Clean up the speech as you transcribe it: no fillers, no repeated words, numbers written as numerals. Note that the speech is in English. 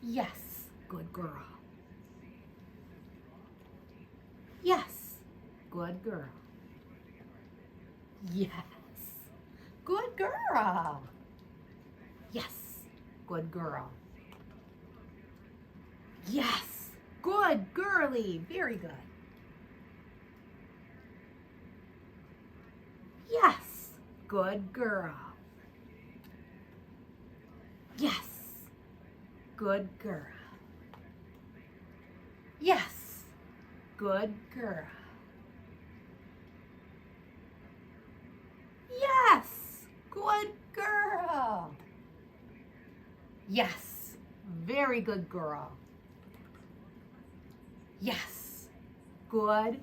Yes, good girl. Yes, good girl. Yes, good girl. Yes, good girl. Yes, good girly. Very good. Yes, good girl. Yes, good girl. Yes, good girl. Yes, good girl. Yes, very good girl. Yes, good